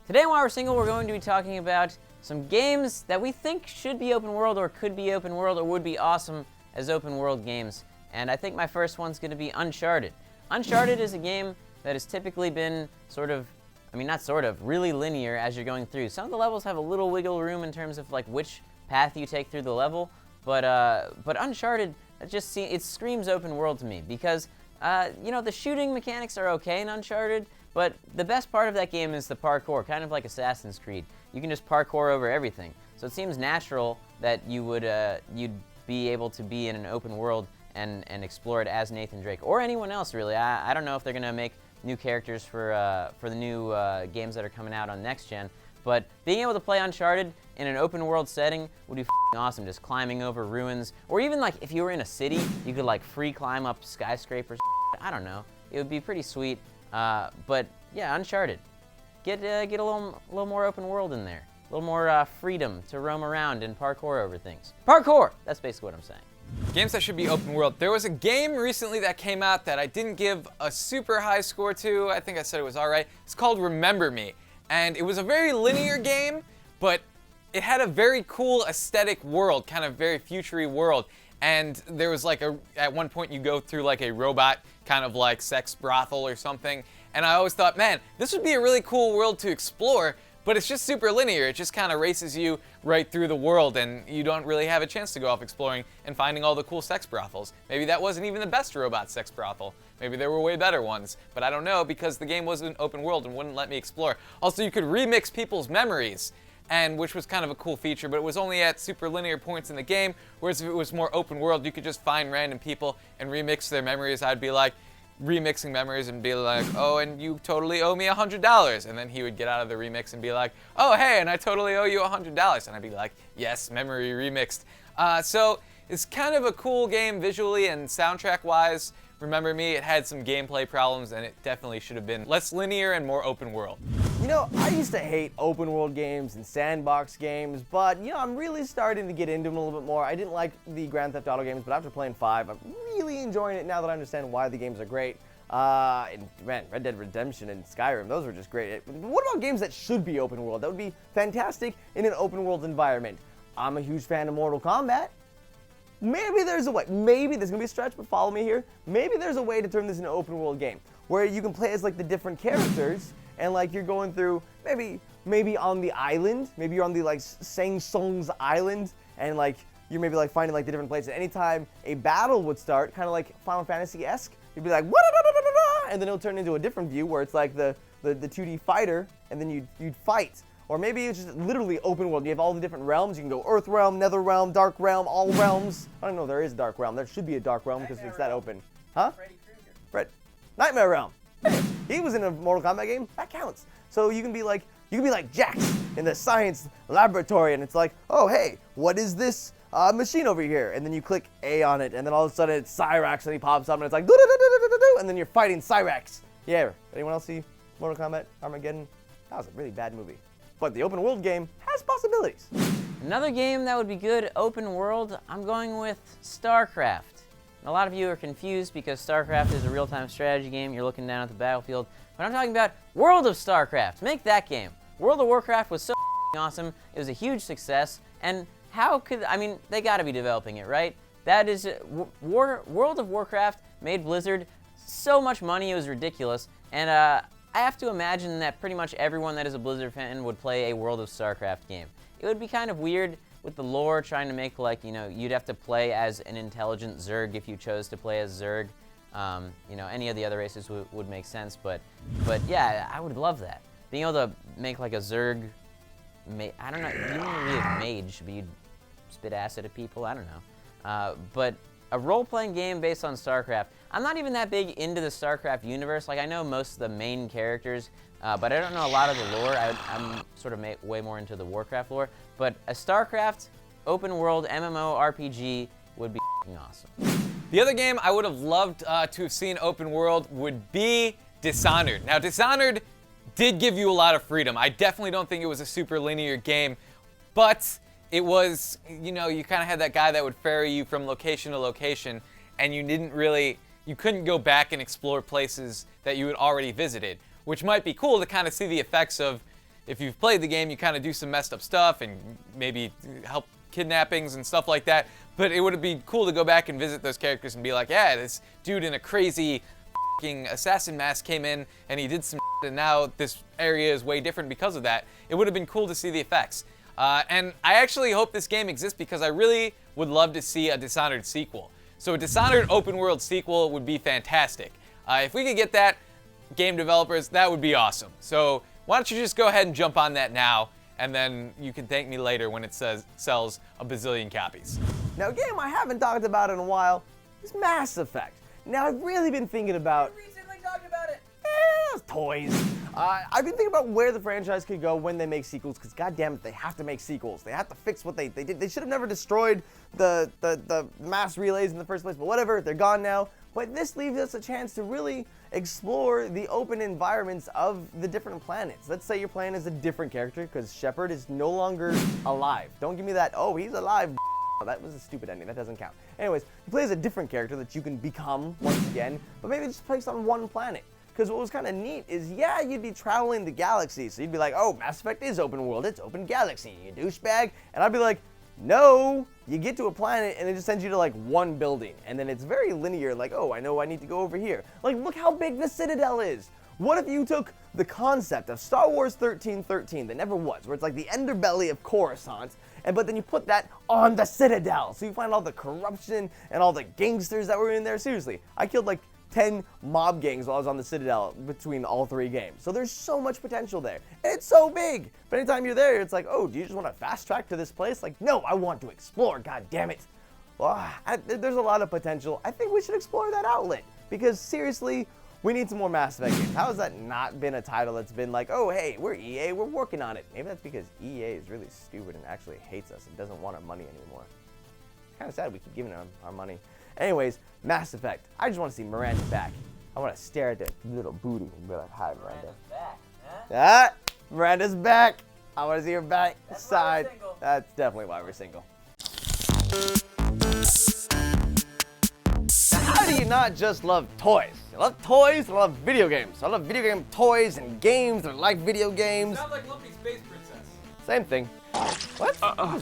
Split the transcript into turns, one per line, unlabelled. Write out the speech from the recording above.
Today on While We're Single, we're going to be talking about some games that we think should be open world or could be open world or would be awesome as open world games. And I think my first one's going to be Uncharted. Uncharted is a game that has typically been really linear as you're going through. Some of the levels have a little wiggle room in terms of like which path you take through the level, but Uncharted, it screams open world to me because the shooting mechanics are okay in Uncharted, but the best part of that game is the parkour, kind of like Assassin's Creed. You can just parkour over everything. So it seems natural that you'd be able to be in an open world and explore it as Nathan Drake, or anyone else really. I don't know if they're gonna make new characters for the new games that are coming out on next gen, but being able to play Uncharted in an open world setting would be f***ing awesome, just climbing over ruins, or even like if you were in a city, you could like free climb up skyscrapers. I don't know, it would be pretty sweet. But yeah, Uncharted. Get a little more open world in there. A little more freedom to roam around and parkour over things. Parkour! That's basically what I'm saying.
Games that should be open world. There was a game recently that came out that I didn't give a super high score to. I think I said it was alright. It's called Remember Me. And it was a very linear game, but it had a very cool aesthetic world, kind of very future-y world. And there was like at one point you go through like a robot kind of like sex brothel or something. And I always thought, man, this would be a really cool world to explore, but it's just super linear. It just kind of races you right through the world and you don't really have a chance to go off exploring and finding all the cool sex brothels. Maybe that wasn't even the best robot sex brothel. Maybe there were way better ones, but I don't know because the game wasn't open world and wouldn't let me explore. Also, you could remix people's memories, and which was kind of a cool feature, but it was only at super linear points in the game, whereas if it was more open world, you could just find random people and remix their memories. I'd be like, remixing memories and be like, oh, and you totally owe me $100. And then he would get out of the remix and be like, oh, hey, and I totally owe you $100. And I'd be like, yes, memory remixed. So it's kind of a cool game visually and soundtrack-wise. Remember Me, it had some gameplay problems, and it definitely should have been less linear and more open world.
You know, I used to hate open world games and SANDBOX games, but I'm really starting to get into them a little bit more. I didn't like the Grand Theft Auto games, but after playing 5, I'm really enjoying it now that I understand why the games are great. And man, Red Dead Redemption and Skyrim, those were just great. What about games that should be open world? That would be fantastic in an open world environment. I'm a huge fan of Mortal Kombat. Maybe there's a way, maybe there's gonna be a stretch, but follow me here. Maybe there's a way to turn this into an open world game where you can play as like the different characters and like you're going through maybe on the island, maybe you're on the like Sang Song's island and like you're maybe like finding like the different places. Anytime a battle would start, kind of like Final Fantasy-esque, you'd be like "Wah-da-da-da-da-da," and then it'll turn into a different view where it's like the 2D fighter and then you'd fight. Or maybe it's just literally open world. You have all the different realms. You can go Earth Realm, Nether Realm, Dark Realm, all realms. I don't know if there is a Dark Realm. There should be a Dark Realm because it's that open. Huh? Nightmare Realm. He was in a Mortal Kombat game. That counts. So you can be like Jax in the science laboratory, and it's like, oh hey, what is this machine over here? And then you click A on it, and then all of a sudden it's Cyrax, and he pops up, and it's like do, and then you're fighting Cyrax. Yeah. Anyone else see Mortal Kombat Armageddon? That was a really bad movie. But the open world game has possibilities.
Another game that would be good open world, I'm going with StarCraft. And a lot of you are confused because StarCraft is a real-time strategy game. You're looking down at the battlefield. But I'm talking about World of Starcraft. Make that game. World of Warcraft was so awesome. It was a huge success. And they got to be developing it, right? That is, World of Warcraft made Blizzard so much money, it was ridiculous. And I have to imagine that pretty much everyone that is a Blizzard fan would play a World of Starcraft game. It would be kind of weird with the lore trying to make like, you'd have to play as an intelligent Zerg if you chose to play as Zerg. Any of the other races would make sense, but yeah, I would love that. Being able to make like a Zerg, I don't know, you wouldn't really a mage, but you'd spit acid at people, I don't know. But a role-playing game based on StarCraft. I'm not even that big into the StarCraft universe. Like, I know most of the main characters, but I don't know a lot of the lore. I'm sort of way more into the Warcraft lore. But a StarCraft open-world MMORPG would be awesome.
The other game I would have loved to have seen open world would be Dishonored. Now, Dishonored did give you a lot of freedom. I definitely don't think it was a super linear game, but it was, you kind of had that guy that would ferry you from location to location, and you didn't really you couldn't go back and explore places that you had already visited, which might be cool to kind of see the effects of, if you've played the game, you kind of do some messed up stuff and maybe help kidnappings and stuff like that, but it would be cool to go back and visit those characters and be like, yeah, this dude in a crazy f***ing assassin mask came in and he did some shit, and now this area is way different because of that. It would have been cool to see the effects. And I actually hope this game exists because I really would love to see a Dishonored sequel. So a Dishonored open world sequel would be fantastic. If we could get that, game developers, that would be awesome. So why don't you just go ahead and jump on that now, and then you can thank me later when it sells a bazillion copies.
Now, a game I haven't talked about in a while is Mass Effect. Now, I've really been thinking about...
We recently talked about it.
Toys. I've been thinking about where the franchise could go when they make sequels, because goddammit, they have to make sequels. They have to fix what they did. They should have never destroyed the mass relays in the first place, but whatever, they're gone now. But this leaves us a chance to really explore the open environments of the different planets. Let's say you're playing as a different character, because Shepard is no longer alive. Don't give me that, oh, he's alive. That was a stupid ending, that doesn't count. Anyways, you play as a different character that you can become once again, but maybe just placed on one planet. Because what was kind of neat is, yeah, you'd be traveling the galaxy, so you'd be like, oh, Mass Effect is open world, it's open galaxy, you douchebag. And I'd be like, no, you get to a planet and it just sends you to like one building. And then it's very linear, like, oh, I know I need to go over here. Like, look how big the Citadel is. What if you took the concept of Star Wars 1313 that never was, where it's like the underbelly of Coruscant, but then you put that on the Citadel. So you find all the corruption and all the gangsters that were in there. Seriously, I killed like 10 mob gangs while I was on the Citadel between all 3 games. So there's so much potential there. And it's so big. But anytime you're there, it's like, oh, do you just want to fast track to this place? Like, no, I want to explore, god damn it. Well, there's a lot of potential. I think we should explore that outlet. Because seriously, we need some more Mass Effect games. How has that not been a title that's been like, oh, hey, we're EA, we're working on it. Maybe that's because EA is really stupid and actually hates us and doesn't want our money anymore. It's kind of sad we keep giving them our money. Anyways, Mass Effect. I just want to see Miranda back. I want to stare at that little booty and be like, hi, Miranda.
Miranda's back, huh?
Ah, Miranda's back. I want to see her back.
That's why we're
Side.
single.
That's definitely why we're single. Now, how do you not just love toys? I love toys, I love video games. I love video game toys and games that are like video games.
Sound like Lumpy Space Princess.
Same thing. What?